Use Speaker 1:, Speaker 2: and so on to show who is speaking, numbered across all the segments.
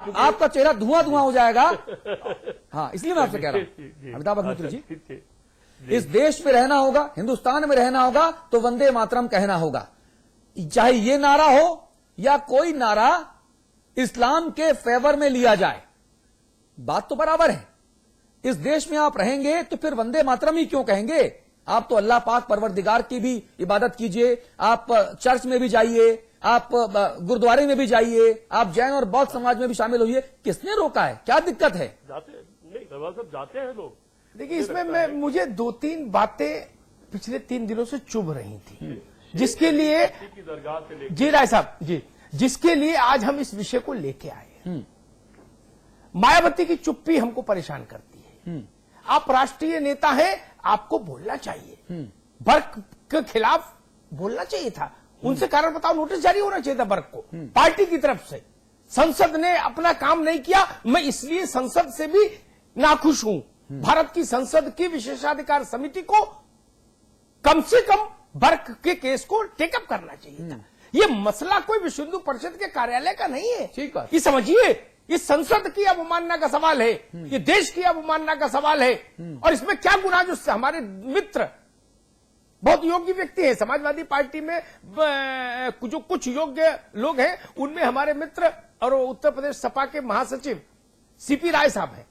Speaker 1: आपका चेहरा धुआं धुआं हो जाएगा। हाँ, इसलिए मैं आपसे कह रहा हूं अमिताभ अग्निहोत्री जी, इस देश में रहना होगा, हिंदुस्तान में रहना होगा तो वंदे मातरम कहना होगा। चाहे ये नारा हो या कोई नारा इस्लाम के फेवर में लिया जाए, बात तो बराबर है। इस देश में आप रहेंगे तो फिर वंदे मातरम ही क्यों कहेंगे? आप तो अल्लाह पाक परवरदिगार की भी इबादत कीजिए, आप चर्च में भी जाइए, आप गुरुद्वारे में भी जाइए, आप जैन और बौद्ध समाज में भी शामिल होइए। किसने रोका है? क्या दिक्कत है?
Speaker 2: जाते नहीं, दरबार साहब जाते हैं लोग।
Speaker 3: देखिए, इसमें मुझे 2-3 बातें पिछले 3 दिनों से चुभ रही थी, जिसके लिए जी राय साहब जी, जिसके लिए आज हम इस विषय को लेके आए। मायावती की चुप्पी हमको परेशान करती है। आप राष्ट्रीय नेता हैं, आपको बोलना चाहिए। बर्क के खिलाफ बोलना चाहिए था, उनसे कारण बताओ नोटिस जारी होना चाहिए था बर्क को, पार्टी की तरफ से। संसद ने अपना काम नहीं किया, मैं इसलिए संसद से भी नाखुश हूं। भारत की संसद की विशेषाधिकार समिति को कम से कम बर्क के केस को टेकअप करना चाहिए था। ये मसला कोई विश्व हिंदू परिषद के कार्यालय का नहीं है।
Speaker 1: ठीक है,
Speaker 3: ये समझिए, ये संसद की अवमानना का सवाल है, ये देश की अवमानना का सवाल है। और इसमें क्या गुनाह जो हमारे मित्र बहुत योग्य व्यक्ति हैं, समाजवादी पार्टी में जो कुछ योग्य लोग हैं, उनमें हमारे मित्र और उत्तर प्रदेश सपा के महासचिव सीपी राय साहब हैं।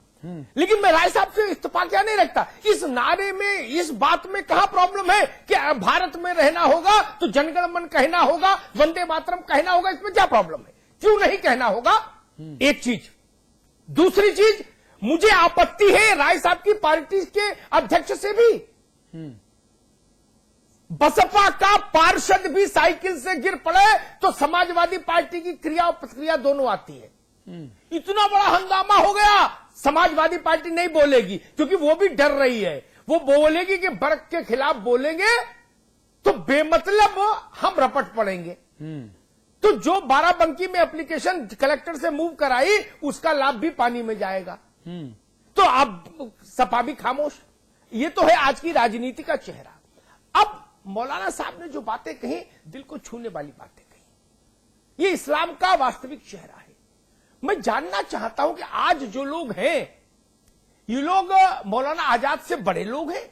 Speaker 3: लेकिन मैं राय साहब से इस्तीफा क्या नहीं रखता। इस नारे में, इस बात में कहां प्रॉब्लम है कि भारत में रहना होगा तो जनगण मन कहना होगा, वंदे मातरम कहना होगा, इसमें क्या प्रॉब्लम है? क्यों नहीं कहना होगा? एक चीज। दूसरी चीज, मुझे आपत्ति है राय साहब की पार्टी के अध्यक्ष से भी। बसपा का पार्षद भी साइकिल से गिर पड़े तो समाजवादी पार्टी की क्रिया और प्रतिक्रिया दोनों आती है। इतना बड़ा हंगामा हो गया, समाजवादी पार्टी नहीं बोलेगी क्योंकि वो भी डर रही है। वो बोलेगी कि बर्क के खिलाफ बोलेंगे तो बेमतलब हम रपट पड़ेंगे। तो जो बाराबंकी में एप्लीकेशन कलेक्टर से मूव कराई, उसका लाभ भी पानी में जाएगा। तो अब सपा भी खामोश। ये तो है आज की राजनीति का चेहरा। अब मौलाना साहब ने जो बातें कही, दिल को छूने वाली बातें कही, ये इस्लाम का वास्तविक चेहरा है। मैं जानना चाहता हूं कि आज जो लोग हैं, ये लोग मौलाना आजाद से बड़े लोग हैं।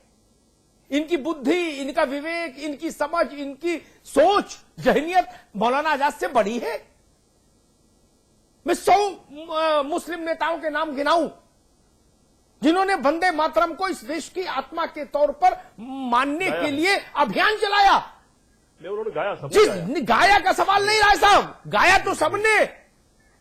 Speaker 3: इनकी बुद्धि, इनका विवेक, इनकी समझ, इनकी सोच, जहनियत मौलाना आजाद से बड़ी है। मैं 100 मुस्लिम नेताओं के नाम गिनाऊं जिन्होंने वंदे मातरम को इस देश की आत्मा के तौर पर मानने के लिए अभियान चलाया।
Speaker 2: उन्होंने गाया, सबने
Speaker 3: गाया का सवाल नहीं राय साहब, गाया तो सबने,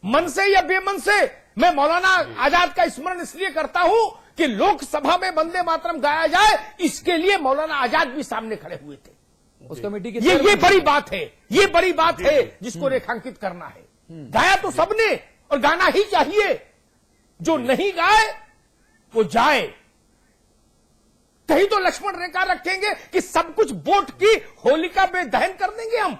Speaker 3: मन से या बेमन से। मैं मौलाना आजाद का स्मरण इसलिए करता हूं कि लोकसभा में वंदे मातरम गाया जाए, इसके लिए मौलाना आजाद भी सामने खड़े हुए थे।
Speaker 1: उस कमेटी की
Speaker 3: ये बड़ी बात है, ये बड़ी बात है जिसको रेखांकित करना है। गाया तो सबने और गाना ही चाहिए। जो नहीं गाए वो जाए। कहीं तो लक्ष्मण रेखा रखेंगे कि सब कुछ वोट की होलिका में दहन कर देंगे हम,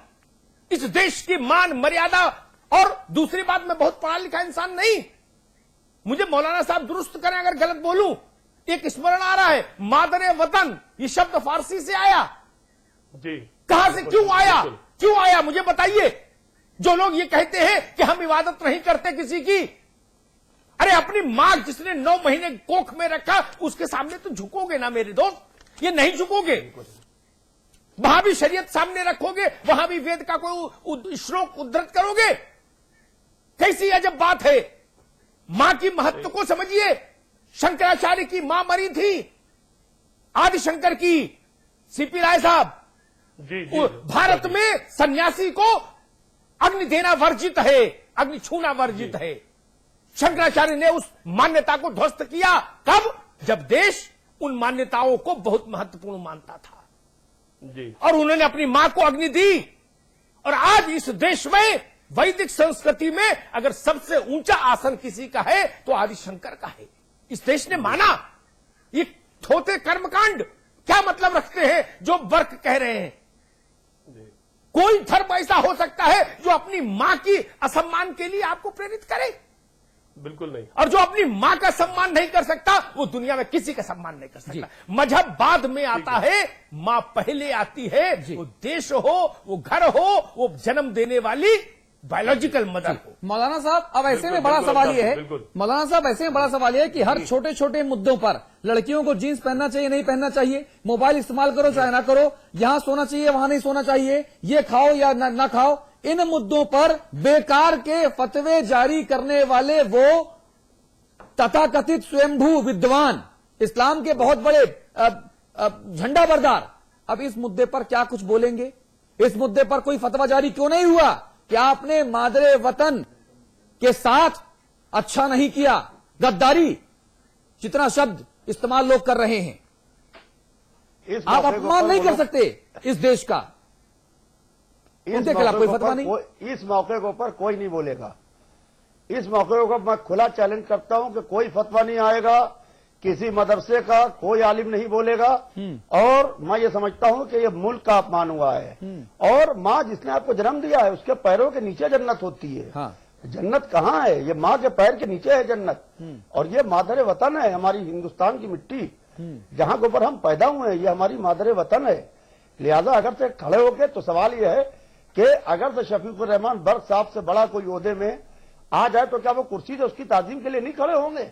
Speaker 3: इस देश की मान मर्यादा। और दूसरी बात, मैं बहुत पढ़ा लिखा इंसान नहीं, मुझे मौलाना साहब दुरुस्त करें अगर गलत बोलूं। एक स्मरण आ रहा है, मादरे वतन, ये शब्द फारसी से आया
Speaker 2: जी।
Speaker 3: कहां से, क्यों आया, क्यों आया मुझे बताइए। जो लोग ये कहते हैं कि हम इबादत नहीं करते किसी की, अरे अपनी मां जिसने 9 महीने कोख में रखा, उसके सामने तो झुकोगे ना मेरे दोस्त? ये नहीं झुकोगे। वहां भी शरीयत सामने रखोगे, वहां भी वेद का कोई श्लोक उद्धृत करोगे। कैसी अजब बात है। मां की महत्व को समझिए। शंकराचार्य की मां मरी थी, आदिशंकर की, सीपी राय साहब। भारत में सन्यासी को अग्नि देना वर्जित है, अग्नि छूना वर्जित है। शंकराचार्य ने उस मान्यता को ध्वस्त किया। कब? जब देश उन मान्यताओं को बहुत महत्वपूर्ण मानता था
Speaker 2: जी।
Speaker 3: और उन्होंने अपनी मां को अग्नि दी। और आज इस देश में वैदिक संस्कृति में अगर सबसे ऊंचा आसन किसी का है तो आदिशंकर का है। इस देश ने माना। ये थोथे कर्मकांड क्या मतलब रखते हैं जो वर्क कह रहे हैं? कोई धर्म ऐसा हो सकता है जो अपनी मां की असम्मान के लिए आपको प्रेरित करे?
Speaker 2: बिल्कुल नहीं।
Speaker 3: और जो अपनी मां का सम्मान नहीं कर सकता, वो दुनिया में किसी का सम्मान नहीं कर सकता। मजहब बाद में आता है, मां पहले आती है। वो देश हो, वो घर हो, वो जन्म देने वाली बायोलॉजिकल मदर को।
Speaker 1: मौलाना साहब, अब ऐसे में बड़ा
Speaker 2: बिल्कुल,
Speaker 1: सवाल ये है,
Speaker 2: बिल्कुल।
Speaker 1: मौलाना साहब ऐसे में बड़ा सवाल ये है कि हर छोटे छोटे मुद्दों पर लड़कियों को जीन्स पहनना चाहिए, नहीं पहनना चाहिए, मोबाइल इस्तेमाल करो चाहे ना करो, यहां सोना चाहिए वहां नहीं सोना चाहिए, ये खाओ या ना खाओ, इन मुद्दों पर बेकार के फतवे जारी करने वाले वो तथाकथित स्वयंभू विद्वान, इस्लाम के बहुत बड़े झंडा बरदार, अब इस मुद्दे पर क्या कुछ बोलेंगे? इस मुद्दे पर कोई फतवा जारी क्यों नहीं हुआ कि आपने मादरे वतन के साथ अच्छा नहीं किया? गद्दारी जितना शब्द इस्तेमाल लोग कर रहे हैं, आप अपमान नहीं कर सकते इस देश का। उनके खिलाफ कोई फतवा नहीं।
Speaker 4: इस मौके के ऊपर कोई नहीं बोलेगा। इस मौके के ऊपर मैं खुला चैलेंज करता हूं कि कोई फतवा नहीं आएगा, किसी मदरसे का कोई आलिम नहीं बोलेगा। और मैं ये समझता हूं कि ये मुल्क का अपमान हुआ है। और माँ जिसने आपको जन्म दिया है उसके पैरों के नीचे जन्नत होती है।
Speaker 1: हाँ।
Speaker 4: जन्नत कहाँ है? ये माँ के पैर के नीचे है जन्नत। और ये मादरे वतन है, हमारी हिंदुस्तान की मिट्टी जहाँ के ऊपर हम पैदा हुए हैं, ये हमारी मादरे वतन है। लिहाजा अगर से खड़े होके तो सवाल ये है कि अगर से शफीकुर रहमान बर्क साहब से बड़ा कोई ओहदे में आ जाए तो क्या वो कुर्सी से उसकी ताजीम के लिए नहीं खड़े होंगे?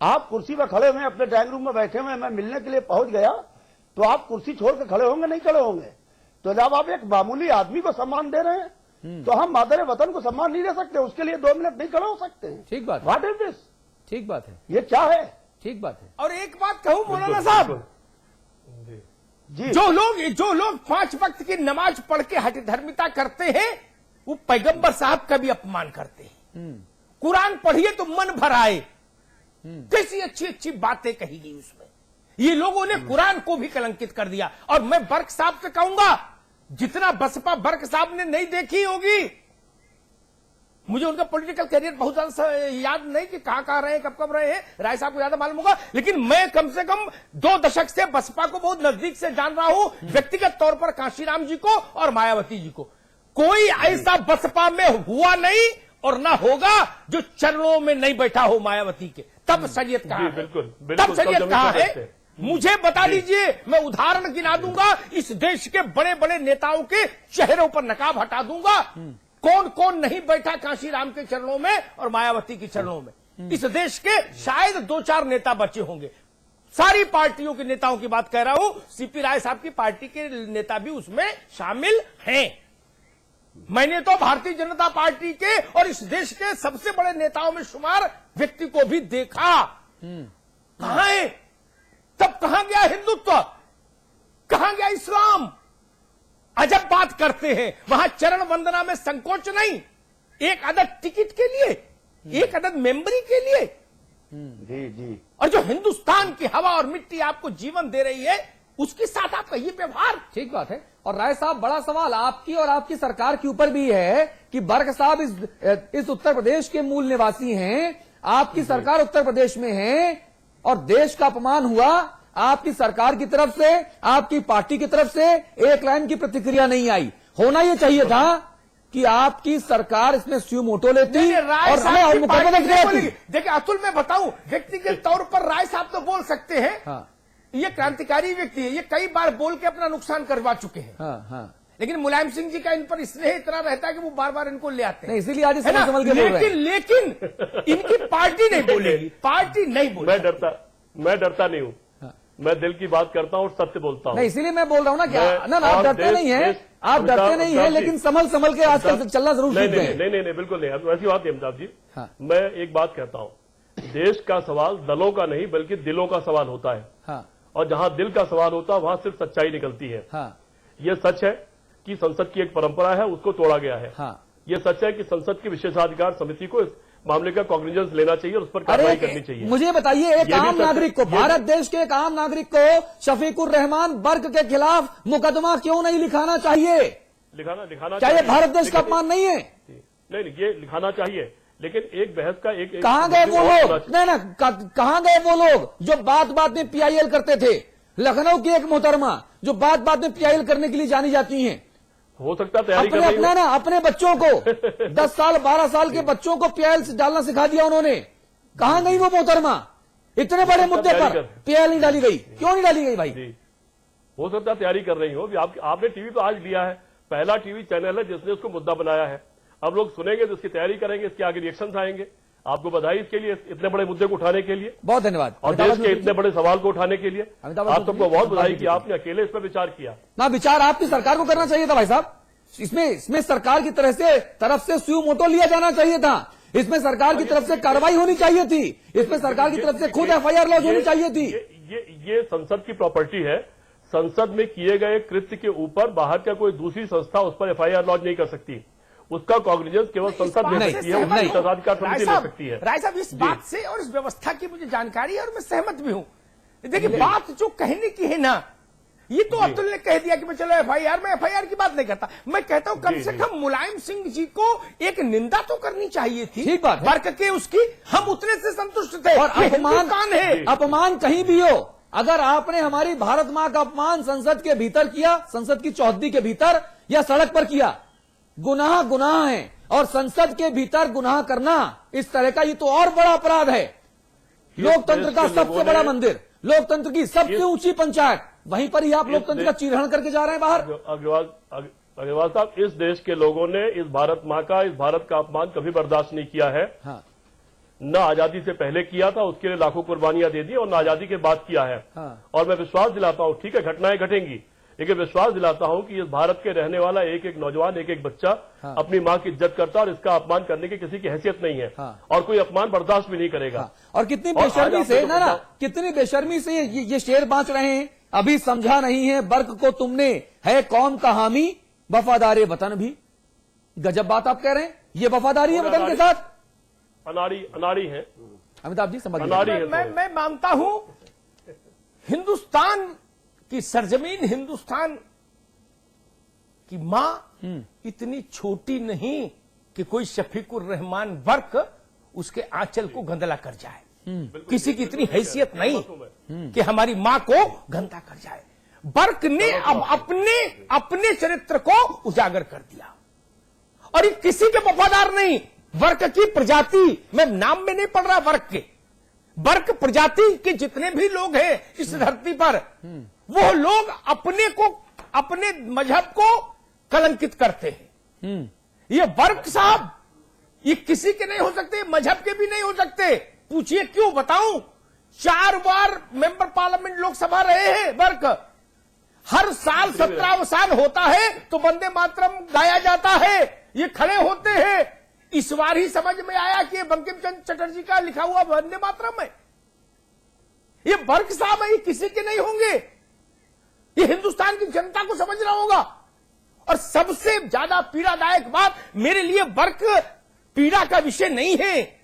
Speaker 4: आप कुर्सी पर खड़े हुए, अपने ड्राइंग रूम में बैठे हुए, मैं मिलने के लिए पहुंच गया तो आप कुर्सी छोड़ के खड़े होंगे? नहीं खड़े होंगे। तो जब आप एक मामूली आदमी को सम्मान दे रहे हैं तो हम मादरे वतन को सम्मान नहीं दे सकते? उसके लिए 2 मिनट नहीं खड़े हो सकते हैं?
Speaker 1: ठीक बात,
Speaker 4: व्हाट इज दिस?
Speaker 1: ठीक बात है,
Speaker 4: ये क्या है?
Speaker 1: ठीक बात है।
Speaker 3: और एक बात कहूं मौलाना साहब,
Speaker 4: जी
Speaker 3: जो लोग 5 वक्त की नमाज पढ़ के हठधर्मिता करते हैं वो पैगंबर साहब का भी अपमान करते हैं। कुरान पढ़िए तो मन भर आए, कैसी अच्छी अच्छी बातें कही गई उसमें। ये लोगों ने कुरान को भी कलंकित कर दिया। और मैं बर्क साहब से कहूंगा, जितना बसपा बर्क साहब ने नहीं देखी होगी, मुझे उनका पॉलिटिकल करियर बहुत ज्यादा याद नहीं कि कहां रहे हैं, कब रहे हैं, राय साहब को ज्यादा मालूम होगा, लेकिन मैं कम से कम 2 दशक से बसपा को बहुत नजदीक से जान रहा हूं, व्यक्तिगत तौर पर कांशीराम जी को और मायावती जी को। कोई ऐसा बसपा में हुआ नहीं और ना होगा जो चरणों में नहीं बैठा हो मायावती के। तब शरीयत कहां है?
Speaker 2: बिल्कुल,
Speaker 3: तब शरीयत कहां है? मुझे बता दीजिए, मैं उदाहरण गिना दूंगा, इस देश के बड़े बड़े नेताओं के चेहरों पर नकाब हटा दूंगा। कौन कौन नहीं बैठा कांशीराम के चरणों में और मायावती के चरणों में? इस देश के शायद 2-4 नेता बचे होंगे। सारी पार्टियों के नेताओं की बात कह रहा हूं, सीपी राय साहब की पार्टी के नेता भी उसमें शामिल हैं। मैंने तो भारतीय जनता पार्टी के और इस देश के सबसे बड़े नेताओं में शुमार व्यक्ति को भी देखा। कहां है? तब कहां गया हिंदुत्व? कहां गया इस्लाम? अजब बात करते हैं। वहां चरण वंदना में संकोच नहीं, एक अदद टिकट के लिए, एक अदद मेंबरी के लिए।
Speaker 4: जी जी।
Speaker 3: और जो हिंदुस्तान की हवा और मिट्टी आपको जीवन दे रही है, उसके साथ आपका ये व्यवहार।
Speaker 1: ठीक बात है। और राय साहब, बड़ा सवाल आपकी और आपकी सरकार के ऊपर भी है कि बर्क साहब इस उत्तर प्रदेश के मूल निवासी हैं, आपकी सरकार उत्तर प्रदेश में है और देश का अपमान हुआ। आपकी सरकार की तरफ से, आपकी पार्टी की तरफ से एक लाइन की प्रतिक्रिया नहीं आई। होना यह चाहिए था कि आपकी सरकार इसमें स्यू मोटो लेती और हमें मुकदमा दिलाती।
Speaker 3: देखिए अतुल, मैं बताऊं, व्यक्तिगत तौर पर राय साहब तो बोल सकते हैं।
Speaker 1: हाँ।
Speaker 3: ये क्रांतिकारी व्यक्ति है, ये कई बार बोल के अपना नुकसान करवा चुके हैं।
Speaker 1: हाँ, हाँ।
Speaker 3: लेकिन मुलायम सिंह जी का इन पर स्नेह इतना रहता है कि वो बार बार इनको ले आते हैं।
Speaker 1: नहीं, इसीलिए आज समझ के बोल रहे हैं।
Speaker 3: लेकिन इनकी पार्टी नहीं बोलेगी, पार्टी नहीं बोलेगी।
Speaker 2: मैं डरता नहीं हूं। मैं दिल की बात करता हूं और सत्य बोलता हूं।
Speaker 1: नहीं, इसीलिए मैं बोल रहा हूं ना कि ना आप डरते नहीं हैं, आप डरते नहीं हैं, लेकिन संभल के आजकल चलना जरूर सीख गए।
Speaker 2: नहीं, बिल्कुल नहीं। ऐसी बात नहीं अमिताभ जी।
Speaker 1: हाँ।
Speaker 2: मैं एक बात कहता हूं, देश का सवाल दलों का नहीं बल्कि दिलों का सवाल होता है।
Speaker 1: हाँ।
Speaker 2: और जहां दिल का सवाल होता है वहां सिर्फ सच्चाई निकलती है।
Speaker 1: हाँ।
Speaker 2: यह सच है कि संसद की एक परंपरा है, उसको तोड़ा गया है।
Speaker 1: हाँ।
Speaker 2: यह सच है कि संसद की विशेषाधिकार समिति को इस मामले का कॉग्निजेंस लेना चाहिए और उस पर कार्रवाई करनी चाहिए।
Speaker 1: मुझे बताइए, एक आम नागरिक को, भारत देश के एक आम नागरिक को शफीकुर रहमान बर्क के खिलाफ मुकदमा क्यों नहीं लिखाना चाहिए?
Speaker 2: लिखाना
Speaker 1: क्या ये भारत देश का अपमान नहीं है?
Speaker 2: नहीं, ये लिखाना चाहिए, लेकिन एक बहस का एक
Speaker 1: कहां गए वो लोग? नहीं, कहां गए वो लोग जो बात बात में पीआईएल करते थे? लखनऊ की एक मोहतरमा जो बात बात में पीआईएल करने के लिए जानी जाती हैं।
Speaker 2: हो सकता तैयारी कर रही
Speaker 1: है अपने बच्चों को 10 साल 12 साल के बच्चों को पीआईएल से डालना सिखा दिया उन्होंने। कहां गई वो मोहतरमा? इतने बड़े मुद्दे पर पीआईएल नहीं डाली गई, क्यों नहीं डाली गई भाई?
Speaker 2: हो सकता तैयारी कर रही हो। आपने टीवी तो आज लिया है, पहला टीवी चैनल है जिसने उसको मुद्दा बनाया है। अब लोग सुनेंगे तो इसकी तैयारी करेंगे, इसके आगे रिएक्शंस आएंगे। आपको बधाई इसके लिए, इतने बड़े मुद्दे को उठाने के लिए,
Speaker 1: बहुत धन्यवाद।
Speaker 2: और देश के इतने बड़े सवाल को उठाने के लिए
Speaker 1: अमिताभ
Speaker 2: आप सबको बहुत बधाई कि आपने अकेले इस पर विचार किया।
Speaker 1: ना विचार आपकी सरकार को करना चाहिए था भाई साहब। इसमें सरकार की तरफ से सुयो मोटो लिया जाना चाहिए था। इसमें सरकार की तरफ से कार्रवाई होनी चाहिए थी। इसमें सरकार की तरफ से खुद एफआईआर लॉन्च होनी चाहिए थी।
Speaker 2: ये संसद की प्रॉपर्टी है। संसद में किए गए कृत्य के ऊपर बाहर का कोई दूसरी संस्था उस पर एफआईआर लॉन्च नहीं कर सकती। उसका कॉग्निजेंस केवल संसद ले सकती है, उसकी तदधिकार समिति ले सकती है।
Speaker 3: राय साहब, इस बात से और इस व्यवस्था की मुझे जानकारी है और मैं सहमत भी हूं। देखिए, बात जो कहने की है ना, ये तो अब्दुल ने कह दिया कि मैं चलो एफआईआर, मैं एफआईआर की बात नहीं करता। मैं कहता हूं कम से कम मुलायम सिंह जी को एक निंदा तो करनी चाहिए थी।
Speaker 1: ठीक बात है।
Speaker 3: वर्क के उसकी हम उतने से संतुष्ट थे।
Speaker 1: और
Speaker 3: अपमान है,
Speaker 1: अपमान कहीं भी हो, अगर आपने हमारी भारत मां का अपमान संसद के भीतर किया, संसद की चौहद्दी के भीतर या सड़क पर किया, गुनाह गुनाह है। और संसद के भीतर गुनाह करना इस तरह का ये तो और बड़ा अपराध है। लोकतंत्र का सबसे बड़ा मंदिर, लोकतंत्र की सबसे ऊंची पंचायत, वहीं पर ही आप लोकतंत्र का चीरहरण करके जा रहे हैं बाहर।
Speaker 2: अग्रवाल साहब, इस देश के लोगों ने इस भारत मां का, इस भारत का अपमान कभी बर्दाश्त नहीं किया है।
Speaker 1: हाँ।
Speaker 2: न आजादी से पहले किया था, उसके लिए लाखों कुर्बानियां दे दी, और न आजादी के बाद किया है।
Speaker 1: हाँ।
Speaker 2: और मैं विश्वास दिलाता हूं, ठीक है घटनाएं घटेंगी, लेकिन विश्वास दिलाता हूं कि इस भारत के रहने वाला एक एक नौजवान, एक एक बच्चा अपनी मां की इज्जत करता है, और इसका अपमान करने की किसी की हैसियत नहीं है। और कोई अपमान बर्दाश्त भी नहीं करेगा।
Speaker 1: और कितनी बेशर्मी से ना कितनी बेशर्मी से ये शेर बांच रहे हैं। अभी समझा नहीं है बर्क को तुमने, है कौम का हामी, वफादार वतन भी। गजब बात आप कह रहे हैं। ये वफादारी है वतन के साथ।
Speaker 2: अनाड़ी है
Speaker 1: अमिताभ जी, समझ
Speaker 3: मैं मानता हूं हिंदुस्तान की सरजमीन, हिंदुस्तान की मां इतनी छोटी नहीं कि कोई शफीकुर रहमान वर्क उसके आंचल को गंदला कर जाए। किसी की इतनी हैसियत नहीं कि हमारी मां को गंदा कर जाए। वर्क ने अब अपने चरित्र को उजागर कर दिया, और ये किसी के वफादार नहीं। वर्क की प्रजाति, मैं नाम में नहीं पढ़ रहा वर्क के, वर्क प्रजाति के जितने भी लोग हैं इस धरती पर, वो लोग अपने को, अपने मजहब को कलंकित करते हैं। ये वर्क साहब, ये किसी के नहीं हो सकते, मजहब के भी नहीं हो सकते। पूछिए क्यों, बताऊं। 4 बार मेंबर पार्लियामेंट लोकसभा रहे हैं वर्क। हर साल 17 अवसान होता है तो वंदे मातरम गाया जाता है, ये खड़े होते हैं। इस बार ही समझ में आया कि बंकिम चंद्र चटर्जी का लिखा हुआ वंदे मातरम है। ये वर्क साहब है, ये किसी के नहीं होंगे। ये हिंदुस्तान की जनता को समझना होगा। और सबसे ज्यादा पीड़ादायक बात, मेरे लिए वर्क पीड़ा का विषय नहीं है।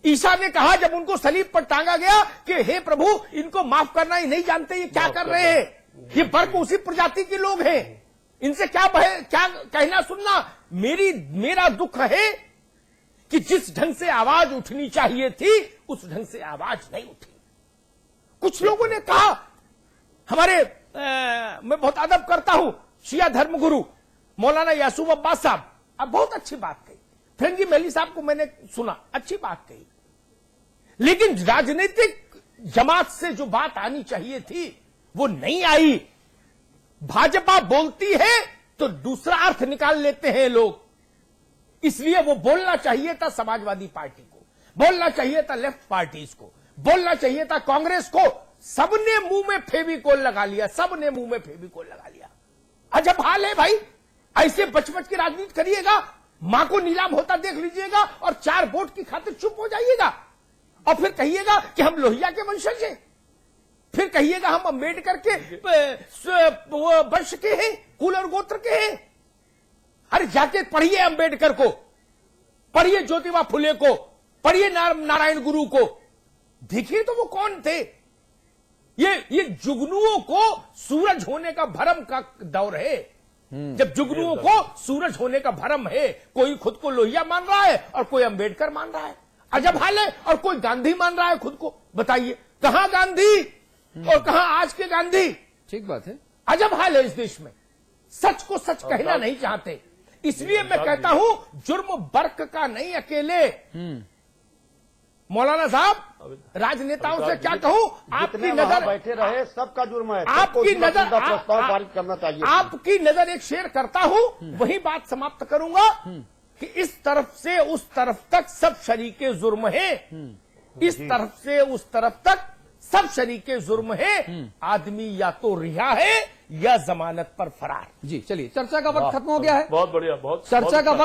Speaker 3: ईसा ने कहा जब उनको सलीब पर टांगा गया कि हे प्रभु, इनको माफ करना ही नहीं जानते, ये क्या कर रहे हैं। ये वर्क उसी प्रजाति के लोग हैं, इनसे क्या कहना सुनना। मेरा दुख है कि जिस ढंग से आवाज उठनी चाहिए थी उस ढंग से आवाज नहीं उठी। कुछ लोगों ने कहा, हमारे मैं बहुत अदब करता हूं, शिया धर्मगुरु मौलाना यासूब अब्बास साहब, अब बहुत अच्छी बात कही। फिरंगी महली साहब को मैंने सुना, अच्छी बात कही, लेकिन राजनीतिक जमात से जो बात आनी चाहिए थी वो नहीं आई। भाजपा बोलती है तो दूसरा अर्थ निकाल लेते हैं लोग, इसलिए वो बोलना चाहिए था समाजवादी पार्टी को, बोलना चाहिए था लेफ्ट पार्टीज को, बोलना चाहिए था कांग्रेस को। सबने मुंह में फेविकोल लगा लिया, सबने मुंह में फेविकोल लगा लिया। अजब हाल है भाई, ऐसे बच बच की राजनीति करिएगा, मां को नीलाम होता देख लीजिएगा और 4 वोट की खातिर चुप हो जाइएगा, और फिर कहिएगा कि हम लोहिया के वंशज हैं, फिर कहिएगा हम अंबेडकर के वंश के हैं, कुल और गोत्र के हैं। अरे जाके पढ़िए अंबेडकर को, पढ़िए ज्योतिबा फुले को, पढ़िए नारायण गुरु को, देखिए तो वो कौन थे। ये जुगनुओं को सूरज होने का भरम का दौर है। जब जुगनुओं को सूरज होने का भरम है, कोई खुद को लोहिया मान रहा है और कोई अंबेडकर मान रहा है, अजब हाल है। और कोई गांधी मान रहा है खुद को, बताइए कहां गांधी और कहां आज के गांधी।
Speaker 1: ठीक बात है,
Speaker 3: अजब हाल है इस देश में, सच को सच कहना नहीं चाहते। इसलिए मैं कहता हूं जुर्म वर्क का नहीं अकेले, मौलाना साहब, राजनेताओं से क्या कहूं, आपकी
Speaker 4: जितने वहां
Speaker 3: नजर
Speaker 4: बैठे रहे सबका जुर्म है।
Speaker 3: आपकी नजर
Speaker 4: प्रस्ताव पारित करना चाहिए।
Speaker 3: आपकी नजर एक शेयर करता हूं, वही बात समाप्त करूंगा कि इस तरफ से उस तरफ तक सब शरीके जुर्म है, इस तरफ से उस तरफ तक सब शरीके जुर्म है। आदमी या तो रिहा है या जमानत पर फरार।
Speaker 1: जी चलिए, चर्चा का वक्त खत्म हो गया है।
Speaker 2: बहुत बढ़िया, बहुत
Speaker 1: चर्चा का वक्त